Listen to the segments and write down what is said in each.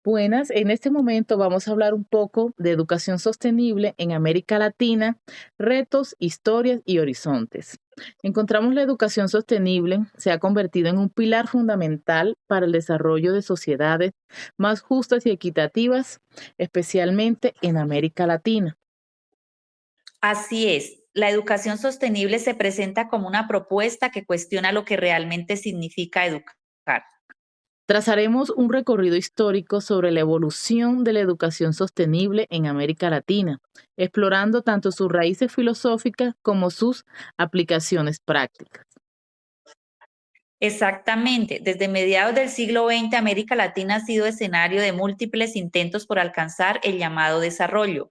Buenas, en este momento vamos a hablar un poco de educación sostenible en América Latina, retos, historias y horizontes. Encontramos la educación sostenible se ha convertido en un pilar fundamental para el desarrollo de sociedades más justas y equitativas, especialmente en América Latina. Así es, la educación sostenible se presenta como una propuesta que cuestiona lo que realmente significa educar. Trazaremos un recorrido histórico sobre la evolución de la educación sostenible en América Latina, explorando tanto sus raíces filosóficas como sus aplicaciones prácticas. Exactamente, desde mediados del siglo XX, América Latina ha sido escenario de múltiples intentos por alcanzar el llamado desarrollo.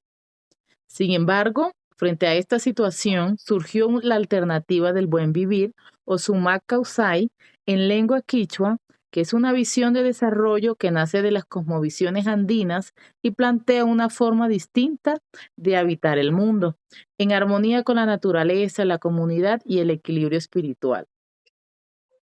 Sin embargo, frente a esta situación surgió la alternativa del buen vivir o Sumac Causai en lengua quichua, que es una visión de desarrollo que nace de las cosmovisiones andinas y plantea una forma distinta de habitar el mundo, en armonía con la naturaleza, la comunidad y el equilibrio espiritual.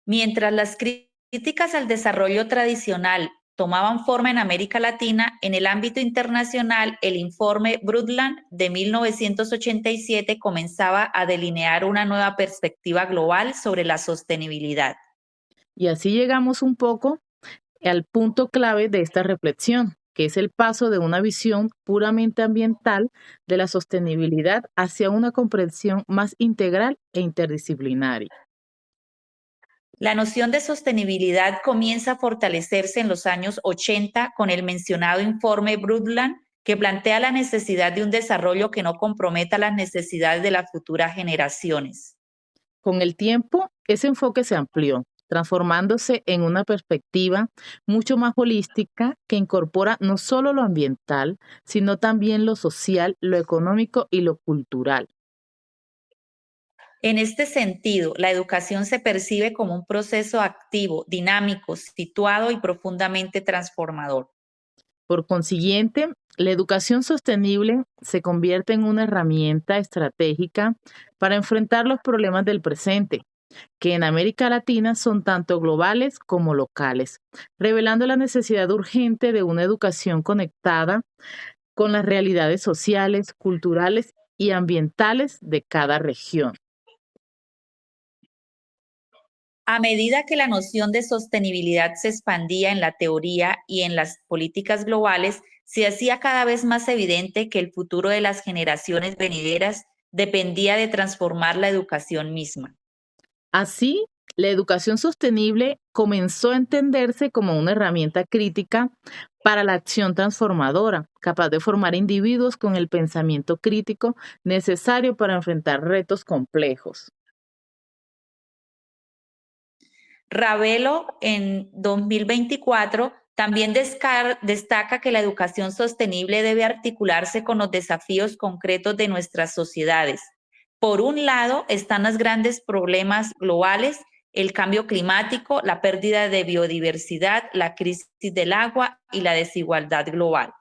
Mientras las críticas al desarrollo tradicional tomaban forma en América Latina, en el ámbito internacional, el informe Brundtland de 1987 comenzaba a delinear una nueva perspectiva global sobre la sostenibilidad. Y así llegamos un poco al punto clave de esta reflexión, que es el paso de una visión puramente ambiental de la sostenibilidad hacia una comprensión más integral e interdisciplinaria. La noción de sostenibilidad comienza a fortalecerse en los años 80 con el mencionado informe Brundtland, que plantea la necesidad de un desarrollo que no comprometa las necesidades de las futuras generaciones. Con el tiempo, ese enfoque se amplió, transformándose en una perspectiva mucho más holística que incorpora no solo lo ambiental, sino también lo social, lo económico y lo cultural. En este sentido, la educación se percibe como un proceso activo, dinámico, situado y profundamente transformador. Por consiguiente, la educación sostenible se convierte en una herramienta estratégica para enfrentar los problemas del presente, que en América Latina son tanto globales como locales, revelando la necesidad urgente de una educación conectada con las realidades sociales, culturales y ambientales de cada región. A medida que la noción de sostenibilidad se expandía en la teoría y en las políticas globales, se hacía cada vez más evidente que el futuro de las generaciones venideras dependía de transformar la educación misma. Así, la educación sostenible comenzó a entenderse como una herramienta crítica para la acción transformadora, capaz de formar individuos con el pensamiento crítico necesario para enfrentar retos complejos. Ravelo en 2024 también destaca que la educación sostenible debe articularse con los desafíos concretos de nuestras sociedades. Por un lado están los grandes problemas globales, el cambio climático, la pérdida de biodiversidad, la crisis del agua y la desigualdad global.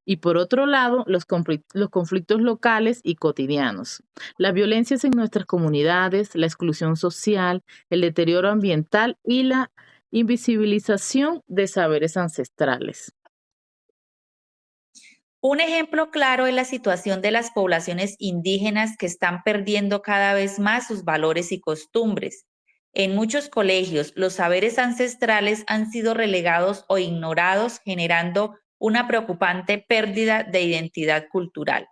Y por otro lado, los conflictos locales y cotidianos, las violencias en nuestras comunidades, la exclusión social, el deterioro ambiental y la invisibilización de saberes ancestrales. Un ejemplo claro es la situación de las poblaciones indígenas que están perdiendo cada vez más sus valores y costumbres. En muchos colegios, los saberes ancestrales han sido relegados o ignorados, generando una preocupante pérdida de identidad cultural.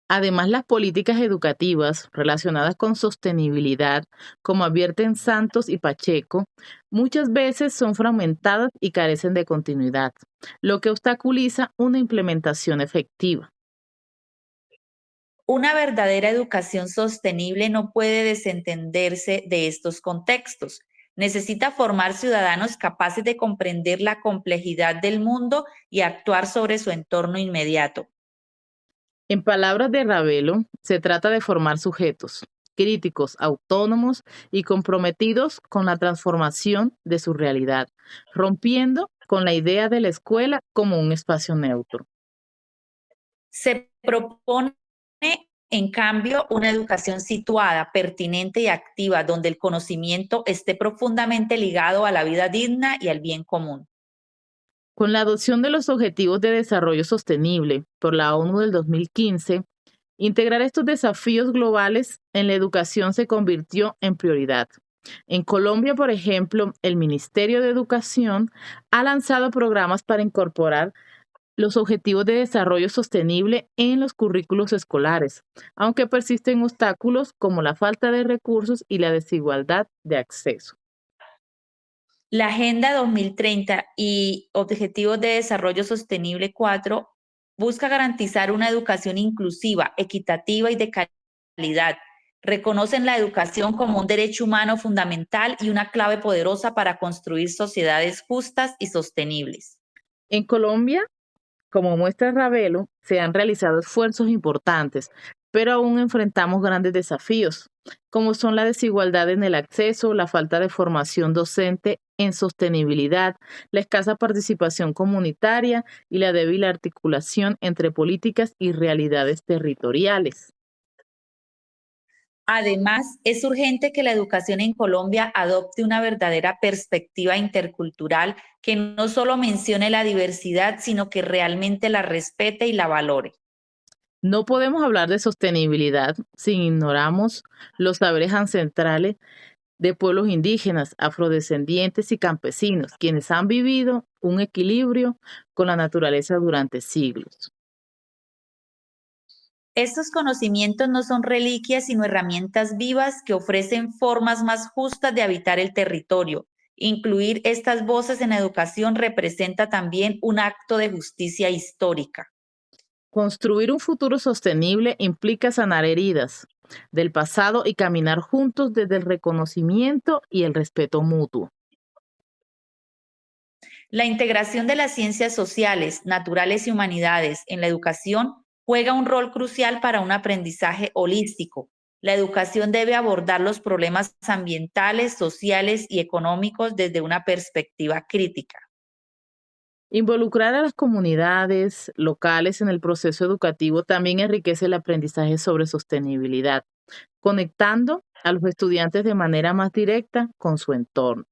Además, las políticas educativas relacionadas con sostenibilidad, como advierten Santos y Pacheco, muchas veces son fragmentadas y carecen de continuidad, lo que obstaculiza una implementación efectiva. Una verdadera educación sostenible no puede desentenderse de estos contextos. Necesita formar ciudadanos capaces de comprender la complejidad del mundo y actuar sobre su entorno inmediato. En palabras de Ravelo, se trata de formar sujetos críticos, autónomos y comprometidos con la transformación de su realidad, rompiendo con la idea de la escuela como un espacio neutro. Se propone, en cambio, una educación situada, pertinente y activa, donde el conocimiento esté profundamente ligado a la vida digna y al bien común. Con la adopción de los Objetivos de Desarrollo Sostenible por la ONU del 2015, integrar estos desafíos globales en la educación se convirtió en prioridad. En Colombia, por ejemplo, el Ministerio de Educación ha lanzado programas para incorporar los objetivos de desarrollo sostenible en los currículos escolares, aunque persisten obstáculos como la falta de recursos y la desigualdad de acceso. La Agenda 2030 y Objetivos de Desarrollo Sostenible 4 busca garantizar una educación inclusiva, equitativa y de calidad. Reconocen la educación como un derecho humano fundamental y una clave poderosa para construir sociedades justas y sostenibles. En Colombia, como muestra Ravelo, se han realizado esfuerzos importantes, pero aún enfrentamos grandes desafíos, como son la desigualdad en el acceso, la falta de formación docente en sostenibilidad, la escasa participación comunitaria y la débil articulación entre políticas y realidades territoriales. Además, es urgente que la educación en Colombia adopte una verdadera perspectiva intercultural que no solo mencione la diversidad, sino que realmente la respete y la valore. No podemos hablar de sostenibilidad si ignoramos los saberes ancestrales de pueblos indígenas, afrodescendientes y campesinos, quienes han vivido un equilibrio con la naturaleza durante siglos. Estos conocimientos no son reliquias, sino herramientas vivas que ofrecen formas más justas de habitar el territorio. Incluir estas voces en educación representa también un acto de justicia histórica. Construir un futuro sostenible implica sanar heridas del pasado y caminar juntos desde el reconocimiento y el respeto mutuo. La integración de las ciencias sociales, naturales y humanidades en la educación juega un rol crucial para un aprendizaje holístico. La educación debe abordar los problemas ambientales, sociales y económicos desde una perspectiva crítica. Involucrar a las comunidades locales en el proceso educativo también enriquece el aprendizaje sobre sostenibilidad, conectando a los estudiantes de manera más directa con su entorno.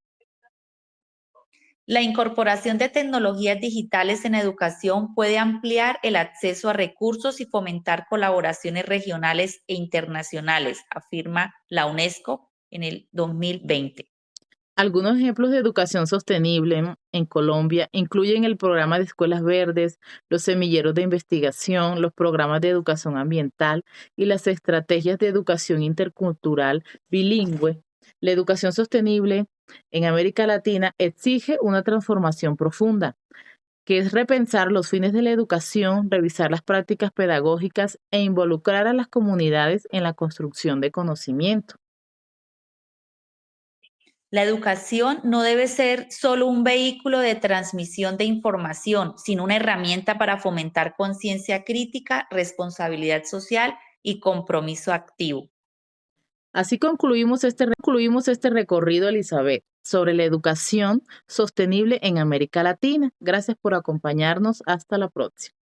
La incorporación de tecnologías digitales en educación puede ampliar el acceso a recursos y fomentar colaboraciones regionales e internacionales, afirma la UNESCO en el 2020. Algunos ejemplos de educación sostenible en Colombia incluyen el programa de escuelas verdes, los semilleros de investigación, los programas de educación ambiental y las estrategias de educación intercultural bilingüe. La educación sostenible en América Latina exige una transformación profunda, que es repensar los fines de la educación, revisar las prácticas pedagógicas e involucrar a las comunidades en la construcción de conocimiento. La educación no debe ser solo un vehículo de transmisión de información, sino una herramienta para fomentar conciencia crítica, responsabilidad social y compromiso activo. Así concluimos este recorrido, Elizabeth, sobre la educación sostenible en América Latina. Gracias por acompañarnos. Hasta la próxima.